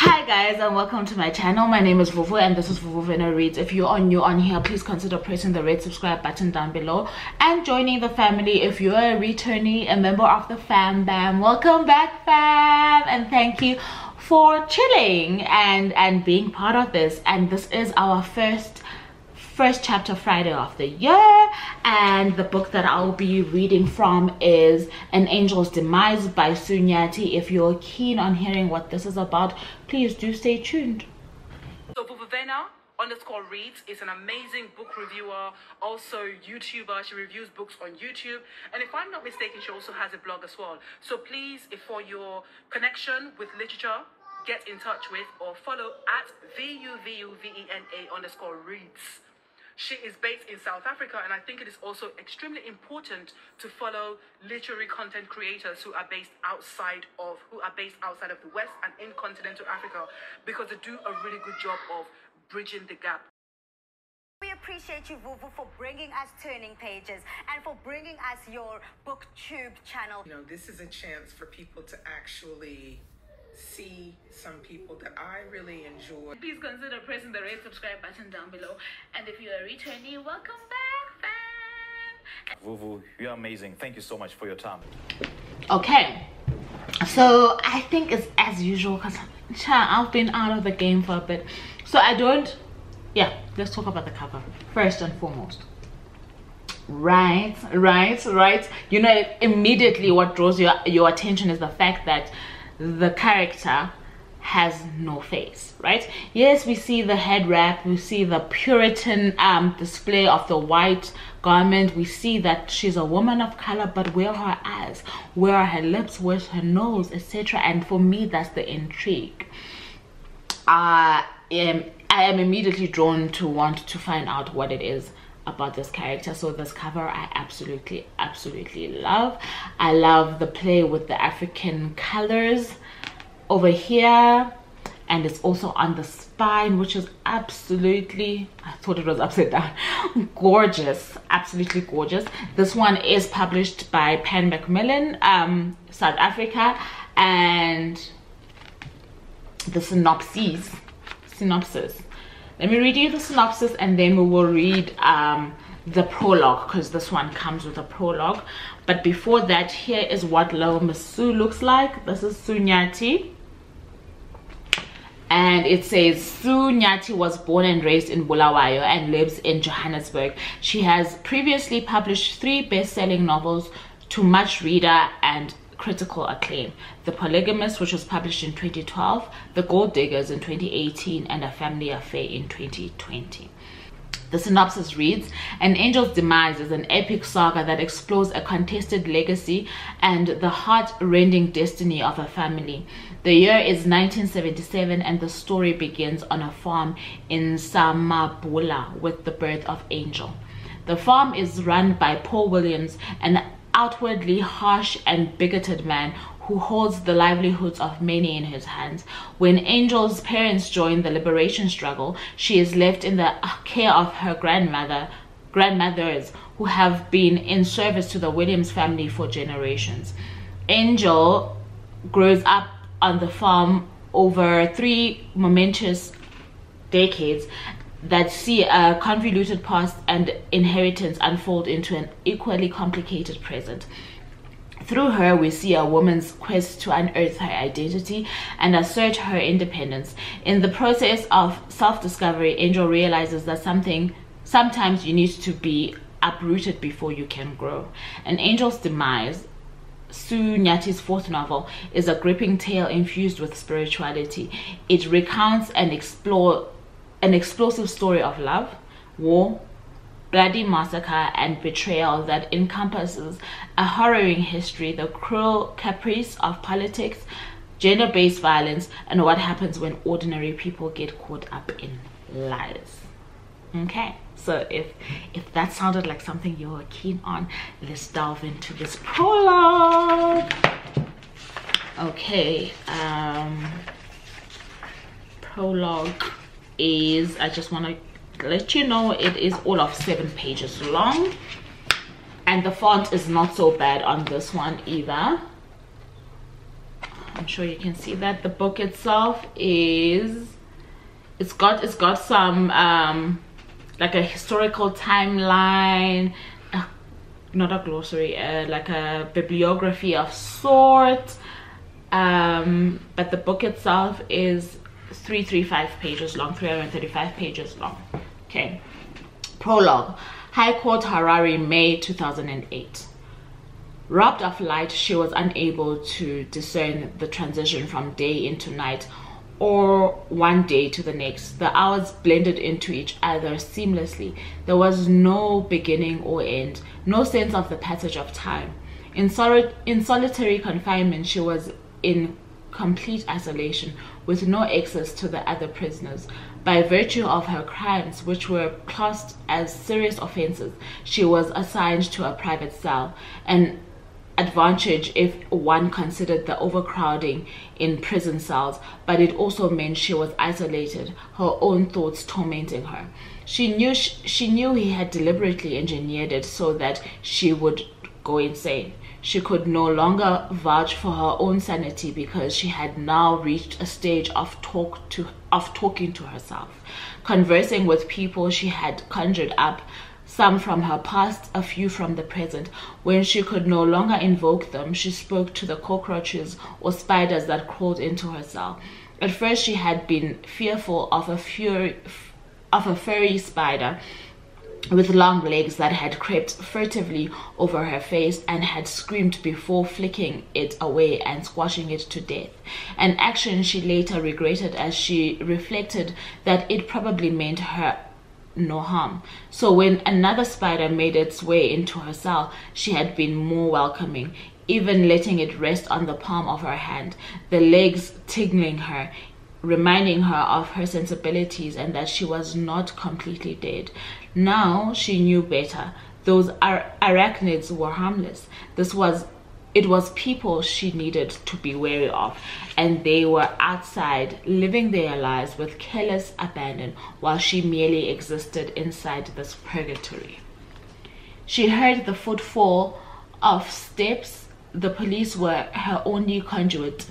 Hi guys, and welcome to my channel. My name is Vuvu and this is Vuvu Reads. If you are new on here, please consider pressing the red subscribe button down below and joining the family. If you are a returnee, a member of the fam bam, welcome back fam, and thank you for chilling and being part of this. And this is our first chapter Friday of the year, and the book that I'll be reading from is An Angel's Demise by Sue Nyathi. If you're keen on hearing what this is about, please do stay tuned. So Vuvu_reads is an amazing book reviewer, also YouTuber. She reviews books on YouTube, and if I'm not mistaken, she also has a blog as well. So please, if for your connection with literature, get in touch with or follow at VUVUVENA_reads. She is based in South Africa, and I think it is also extremely important to follow literary content creators who are based outside of the West and in continental Africa, because they do a really good job of bridging the gap. We appreciate you, Vuvu, for bringing us Turning Pages and for bringing us your BookTube channel. You know, this is a chance for people to actually see some people that I really enjoy. Please consider pressing the red subscribe button down below, and if you're a returnee, welcome back fam. Vuvu, you're amazing. Thank you so much for your time. Okay, so I think it's as usual because I've been out of the game for a bit, so let's talk about the cover first and foremost. Right, you know, immediately what draws your attention is the fact that the character has no face, right? Yes, we see the head wrap, we see the Puritan display of the white garment, we see that she's a woman of color, but where are her eyes, where are her lips, where's her nose, etc. And for me, that's the intrigue. I am immediately drawn to want to find out what it is about this character. So this cover I absolutely love. I love the play with the African colors over here, and it's also on the spine, which is absolutely, I thought it was upside down, gorgeous, absolutely gorgeous. This one is published by Pan Macmillan, South Africa, and the synopsis. Let me read you the synopsis and then we will read the prologue, because this one comes with a prologue. But before that, here is what little Miss Sue looks like. This is Sue Nyathi. And it says, Sue Nyathi was born and raised in Bulawayo and lives in Johannesburg. She has previously published 3 best-selling novels to much reader and critical acclaim: The Polygamist, which was published in 2012, The Gold Diggers in 2018, and A Family Affair in 2020. The synopsis reads, An Angel's Demise is an epic saga that explores a contested legacy and the heart-rending destiny of a family. The year is 1977 and the story begins on a farm in Samabula with the birth of Angel. The farm is run by Paul Williams, an outwardly harsh and bigoted man who holds the livelihoods of many in his hands. When Angel's parents join the liberation struggle, she is left in the care of her grandmothers who have been in service to the Williams family for generations. Angel grows up on the farm over 3 momentous decades that see a convoluted past and inheritance unfold into an equally complicated present. Through her, we see a woman's quest to unearth her identity and assert her independence. In the process of self-discovery, Angel realizes that sometimes you need to be uprooted before you can grow. An Angel's Demise, Sue Nyathi's 4th novel, is a gripping tale infused with spirituality. It recounts an explosive story of love, war, bloody massacre, and betrayal that encompasses a harrowing history, the cruel caprice of politics, gender-based violence, and what happens when ordinary people get caught up in lies. Okay, so if that sounded like something you were keen on, let's delve into this prologue. Okay, prologue is, I just want to let you know, it is all of 7 pages long, and the font is not so bad on this one either. I'm sure you can see that. The book itself is, it's got some like a historical timeline, not a glossary, like a bibliography of sorts, but the book itself is 335 pages long, 335 pages long. Okay. Prologue. High Court, Harare, May 2008. Robbed of light, she was unable to discern the transition from day into night or one day to the next. The hours blended into each other seamlessly. There was no beginning or end, no sense of the passage of time. In solitary confinement, she was in complete isolation, with no access to the other prisoners. By virtue of her crimes, which were classed as serious offenses, she was assigned to a private cell, an advantage if one considered the overcrowding in prison cells, but it also meant she was isolated, her own thoughts tormenting her. She knew he had deliberately engineered it so that she would go insane. She could no longer vouch for her own sanity because she had now reached a stage of talking to herself, conversing with people she had conjured up, some from her past, a few from the present. When she could no longer invoke them, she spoke to the cockroaches or spiders that crawled into her cell. At first she had been fearful of a furry spider with long legs that had crept furtively over her face and had screamed before flicking it away and squashing it to death, an action she later regretted as she reflected that it probably meant her no harm. So when another spider made its way into her cell, she had been more welcoming, even letting it rest on the palm of her hand, the legs tingling her, reminding her of her sensibilities and that she was not completely dead. Now she knew better. Those arachnids were harmless. It was people she needed to be wary of, and they were outside living their lives with careless abandon while she merely existed inside this purgatory. She heard the footfall of steps. The police were her only conduit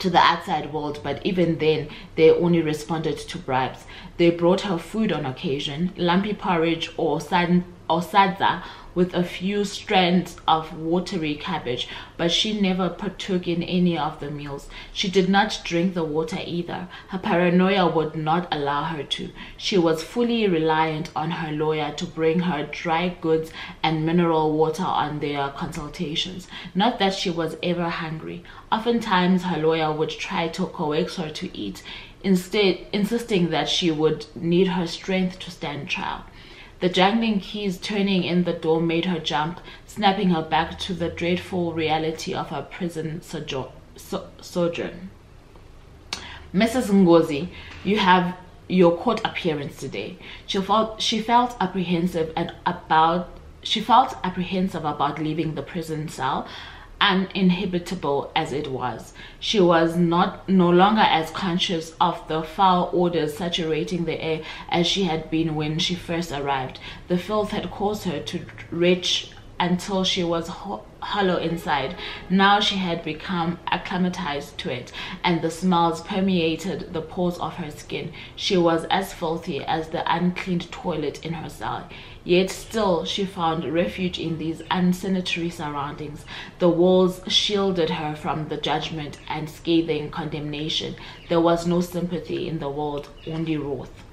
to the outside world, but even then they only responded to bribes. They brought her food on occasion, lumpy porridge or sadza with a few strands of watery cabbage, but she never partook in any of the meals. She did not drink the water either. Her paranoia would not allow her to. She was fully reliant on her lawyer to bring her dry goods and mineral water on their consultations. Not that she was ever hungry. Oftentimes her lawyer would try to coax her to eat, instead insisting that she would need her strength to stand trial. The jangling keys turning in the door made her jump, snapping her back to the dreadful reality of her prison sojourn. Mrs. Ngozi, you have your court appearance today. She felt apprehensive about leaving the prison cell, uninhabitable as it was. She was no longer as conscious of the foul odors saturating the air as she had been when she first arrived. The filth had caused her to retch until she was hollow inside. Now she had become acclimatized to it, and the smells permeated the pores of her skin. She was as filthy as the uncleaned toilet in her cell. Yet still she found refuge in these unsanitary surroundings. The walls shielded her from the judgment and scathing condemnation. There was no sympathy in the world, only wrath.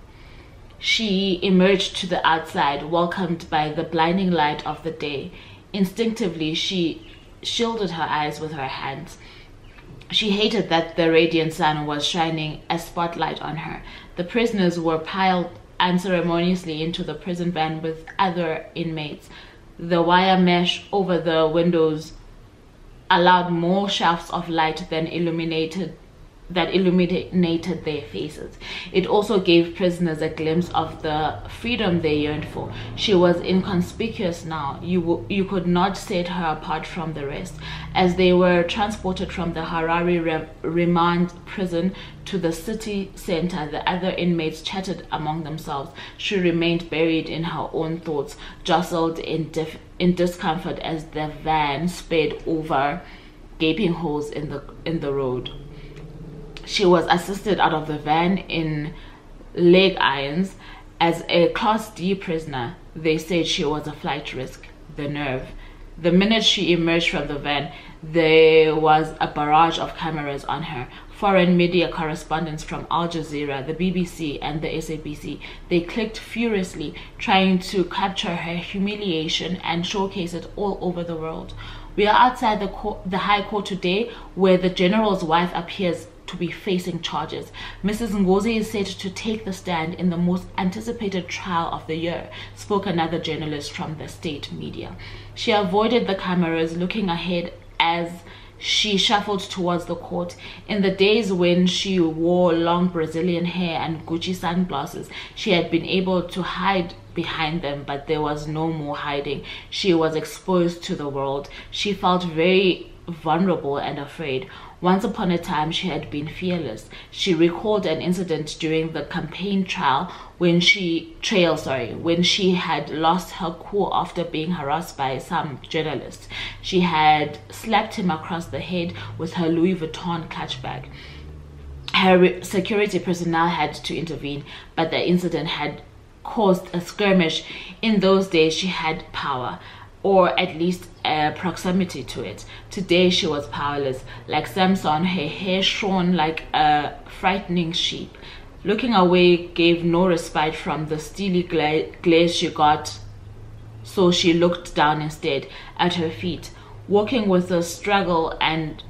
She emerged to the outside, welcomed by the blinding light of the day. Instinctively, she shielded her eyes with her hands. She hated that the radiant sun was shining a spotlight on her. The prisoners were piled unceremoniously into the prison van with other inmates. The wire mesh over the windows allowed more shafts of light than illuminated their faces. It also gave prisoners a glimpse of the freedom they yearned for. She was inconspicuous now. You could not set her apart from the rest. As they were transported from the Harare remand prison to the city center, the other inmates chatted among themselves. She remained buried in her own thoughts, jostled in discomfort as the van sped over gaping holes in the road. She was assisted out of the van in leg irons. As a Class D prisoner, they said she was a flight risk. The nerve. The minute she emerged from the van, there was a barrage of cameras on her. Foreign media correspondents from Al Jazeera, the BBC and the SABC, they clicked furiously, trying to capture her humiliation and showcase it all over the world. We are outside the High Court today, where the general's wife appears to be facing charges. Mrs. Ngozi is set to take the stand in the most anticipated trial of the year, spoke another journalist from the state media. She avoided the cameras, looking ahead as she shuffled towards the court. In the days when she wore long Brazilian hair and Gucci sunglasses, she had been able to hide behind them, but there was no more hiding. She was exposed to the world. She felt very vulnerable and afraid. Once upon a time, she had been fearless. She recalled an incident during the campaign trail when she had lost her cool after being harassed by some journalist. She had slapped him across the head with her Louis Vuitton clutch bag. Her security personnel had to intervene, but the incident had caused a skirmish. In those days, she had power, or at least a proximity to it. Today she was powerless. Like Samson, her hair shone like a frightening sheep. Looking away gave no respite from the steely glare she got, so she looked down instead at her feet. Walking was a struggle, and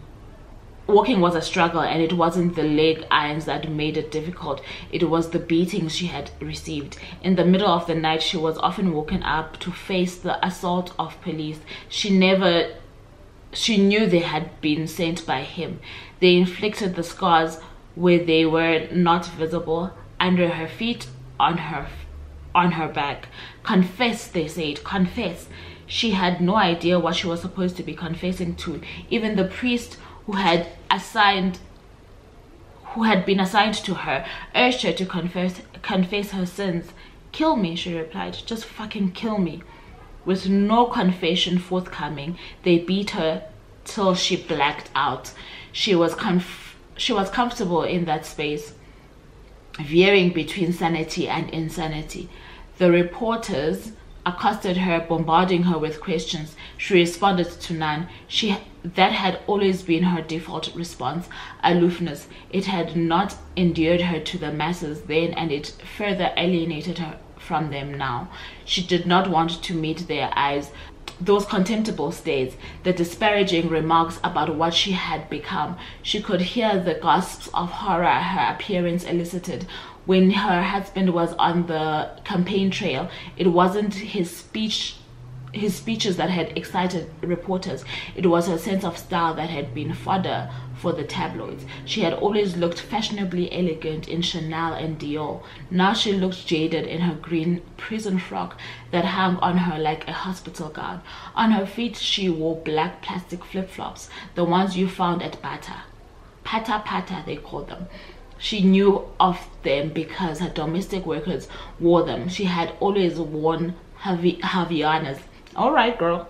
it wasn't the leg irons that made it difficult. It was the beatings she had received. In the middle of the night, she was often woken up to face the assault of police. She knew they had been sent by him. They inflicted the scars where they were not visible, under her feet, on her back. Confess, they said, confess. She had no idea what she was supposed to be confessing to. Even the priest who had been assigned to her urged her to confess her sins. Kill me, she replied. Just fucking kill me. With no confession forthcoming, they beat her till she blacked out. She was comfortable in that space, veering between sanity and insanity. The reporters accosted her, bombarding her with questions. She responded to none. That had always been her default response, aloofness. It had not endeared her to the masses then, and it further alienated her from them now. She did not want to meet their eyes, those contemptible stares, the disparaging remarks about what she had become. She could hear the gasps of horror her appearance elicited. When her husband was on the campaign trail, it wasn't his speeches that had excited reporters. It was her sense of style that had been fodder for the tabloids. She had always looked fashionably elegant in Chanel and Dior. Now she looked jaded in her green prison frock that hung on her like a hospital gown. On her feet she wore black plastic flip-flops, the ones you found at Bata. Pata they called them. She knew of them because her domestic workers wore them. She had always worn Havaianas. All right, girl.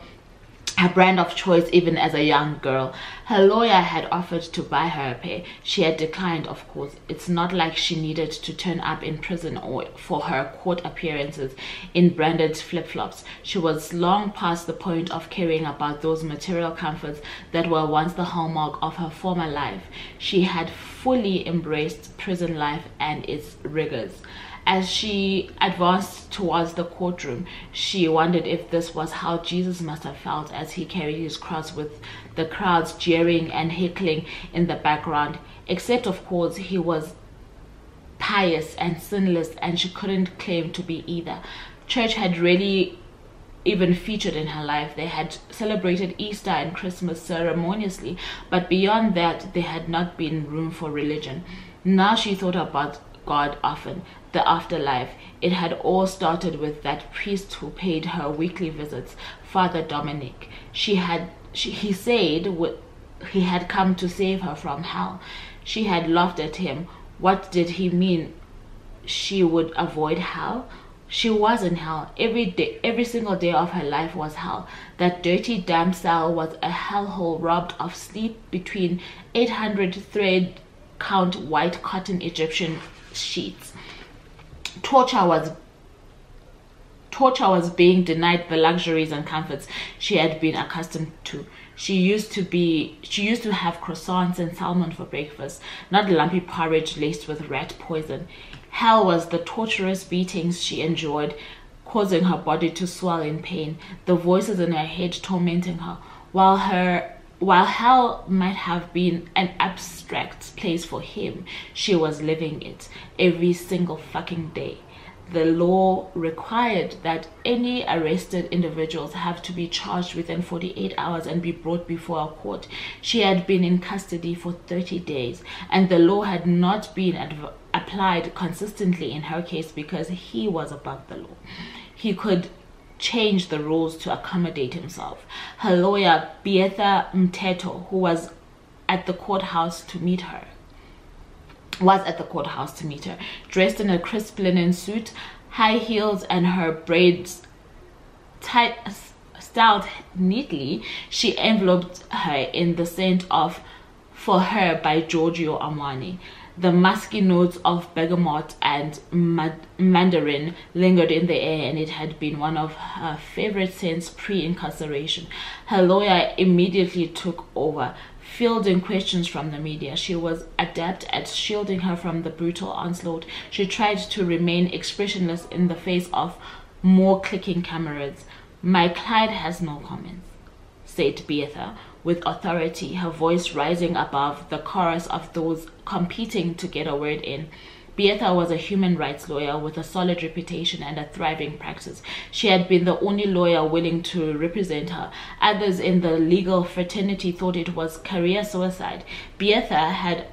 Her brand of choice even as a young girl. Her lawyer had offered to buy her a pair. She had declined, of course. It's not like she needed to turn up in prison or for her court appearances in branded flip-flops. She was long past the point of caring about those material comforts that were once the hallmark of her former life. She had fully embraced prison life and its rigors. As she advanced towards the courtroom, she wondered if this was how Jesus must have felt as he carried his cross, with the crowds jeering and heckling in the background. Except, of course, he was pious and sinless, and she couldn't claim to be either. Church had really even featured in her life. They had celebrated Easter and Christmas ceremoniously, but beyond that, there had not been room for religion. Now she thought about God often. The afterlife. It had all started with that priest who paid her weekly visits, Father Dominic. He said he had come to save her from hell. She had laughed at him. What did he mean? She would avoid hell? She was in hell. Every day, every single day of her life was hell. That dirty damn cell was a hellhole robbed of sleep between 800 thread count white cotton Egyptian sheets. Torture was being denied the luxuries and comforts she had been accustomed to. She used to have croissants and salmon for breakfast, not lumpy porridge laced with rat poison. Hell was the torturous beatings she endured, causing her body to swell in pain, the voices in her head tormenting her. While hell might have been an abstract place for him, she was living it every single fucking day. The law required that any arrested individuals have to be charged within 48 hours and be brought before a court. She had been in custody for 30 days, and the law had not been applied consistently in her case because he was above the law. He could change the rules to accommodate himself. Her lawyer, Beatha Mteto, who was at the courthouse to meet her, dressed in a crisp linen suit, high heels, and her braids styled neatly. She enveloped her in the scent of For Her by Giorgio Armani. The musky notes of bergamot and mandarin lingered in the air, and it had been one of her favorite scents pre-incarceration. Her lawyer immediately took over, fielding questions from the media. She was adept at shielding her from the brutal onslaught. She tried to remain expressionless in the face of more clicking cameras. "My client has no comments," said Beatha with authority, her voice rising above the chorus of those competing to get a word in. Beatha was a human rights lawyer with a solid reputation and a thriving practice. She had been the only lawyer willing to represent her. Others in the legal fraternity thought it was career suicide. Beatha had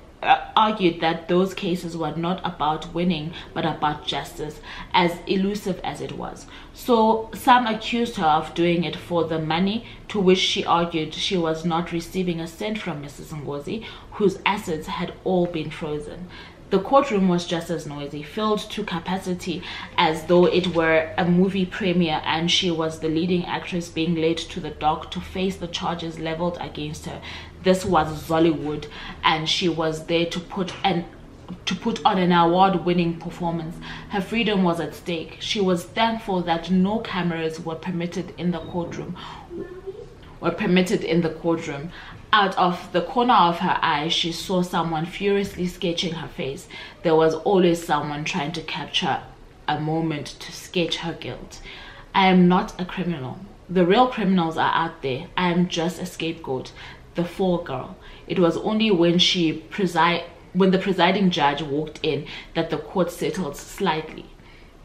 argued that those cases were not about winning but about justice, as elusive as it was. So some accused her of doing it for the money, to which she argued she was not receiving a cent from Mrs. Ngozi, whose assets had all been frozen. The courtroom was just as noisy, filled to capacity as though it were a movie premiere, and she was the leading actress being led to the dock to face the charges leveled against her. This was Zollywood, and she was there to put on an award-winning performance. Her freedom was at stake. She was thankful that no cameras were permitted in the courtroom. Out of the corner of her eye, she saw someone furiously sketching her face. There was always someone trying to capture a moment to sketch her guilt. "I am not a criminal. The real criminals are out there. I am just a scapegoat, the fall girl." It was only when the presiding judge walked in that the court settled slightly.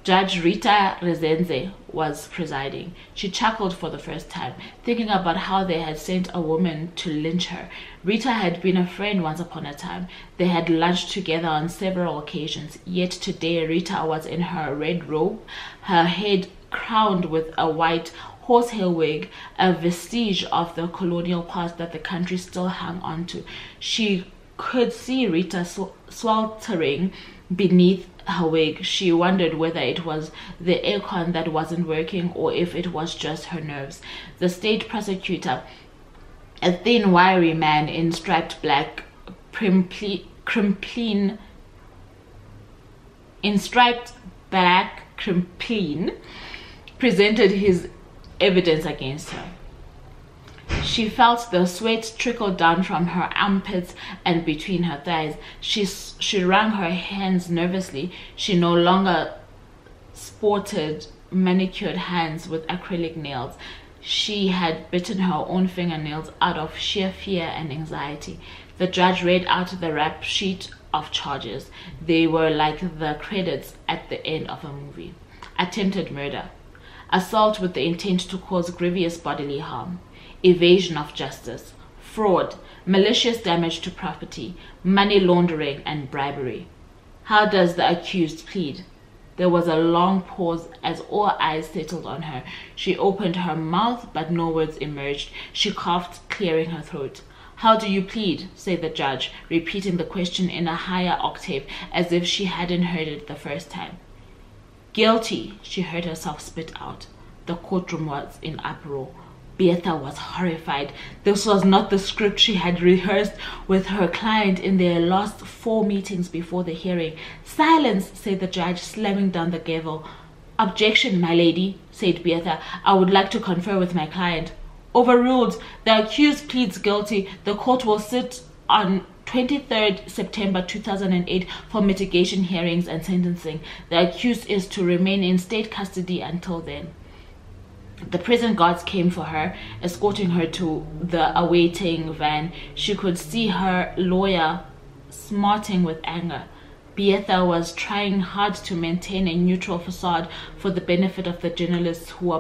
Judge Rita Rezenze was presiding. She chuckled for the first time, thinking about how they had sent a woman to lynch her. Rita had been a friend once upon a time. They had lunched together on several occasions, yet today Rita was in her red robe, her head crowned with a white horsehair wig, a vestige of the colonial past that the country still hung on to. She could see Rita sweltering beneath her wig. She wondered whether it was the aircon that wasn't working or if it was just her nerves. The state prosecutor, a thin, wiry man in striped black crimpline, presented his evidence against her. She felt the sweat trickle down from her armpits and between her thighs. She wrung her hands nervously. She no longer sported manicured hands with acrylic nails. She had bitten her own fingernails out of sheer fear and anxiety. The judge read out the rap sheet of charges. They were like the credits at the end of a movie. Attempted murder, assault with the intent to cause grievous bodily harm, evasion of justice, fraud, malicious damage to property, money laundering, and bribery. How does the accused plead? There was a long pause as all eyes settled on her. She opened her mouth, but no words emerged. She coughed, clearing her throat. "How do you plead?" said the judge, repeating the question in a higher octave, as if she hadn't heard it the first time. Guilty, she heard herself spit out. The courtroom was in uproar. Beata was horrified. This was not the script she had rehearsed with her client in their last 4 meetings before the hearing. Silence, said the judge, slamming down the gavel. Objection, my lady, said Beata. I would like to confer with my client. Overruled. The accused pleads guilty. The court will sit on 23rd September 2008 for mitigation hearings and sentencing. The accused is to remain in state custody until then. The prison guards came for her, escorting her to the awaiting van. She could see her lawyer smarting with anger. Beata was trying hard to maintain a neutral facade for the benefit of the journalists who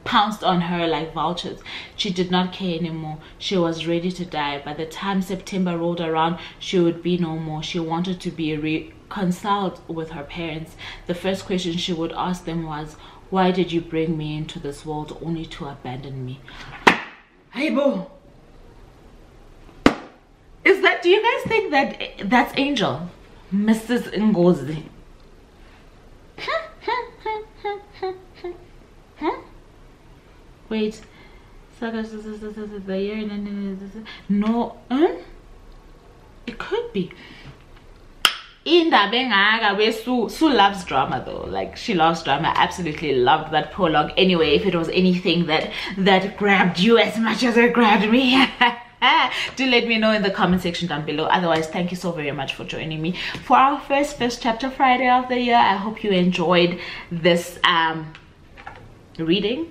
pounced on her like vultures. She did not care anymore. She was ready to die. By the time September rolled around, she would be no more. She wanted to be reconciled with her parents. The first question she would ask them was, why did you bring me into this world only to abandon me? Hey, boo. Is that, do you guys think that that's Angel? Mrs. Ngozi. Wait. No. It could be. Sue loves drama though. Like, she loves drama. Absolutely loved that prologue. Anyway, if it was anything that grabbed you as much as it grabbed me, do let me know in the comment section down below. Otherwise, thank you so very much for joining me for our first chapter Friday of the year. I hope you enjoyed this reading.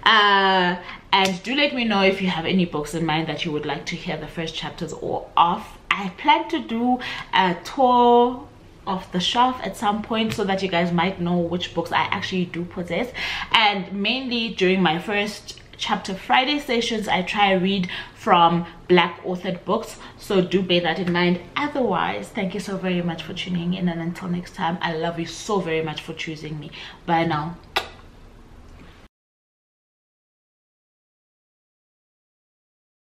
And do let me know if you have any books in mind that you would like to hear the first chapters or of. I plan to do a tour of the shelf at some point so that you guys might know which books I actually do possess. And mainly during my first chapter Friday sessions, I try to read from Black authored books, so do bear that in mind. Otherwise, thank you so very much for tuning in, and until next time, I love you so very much for choosing me. Bye now.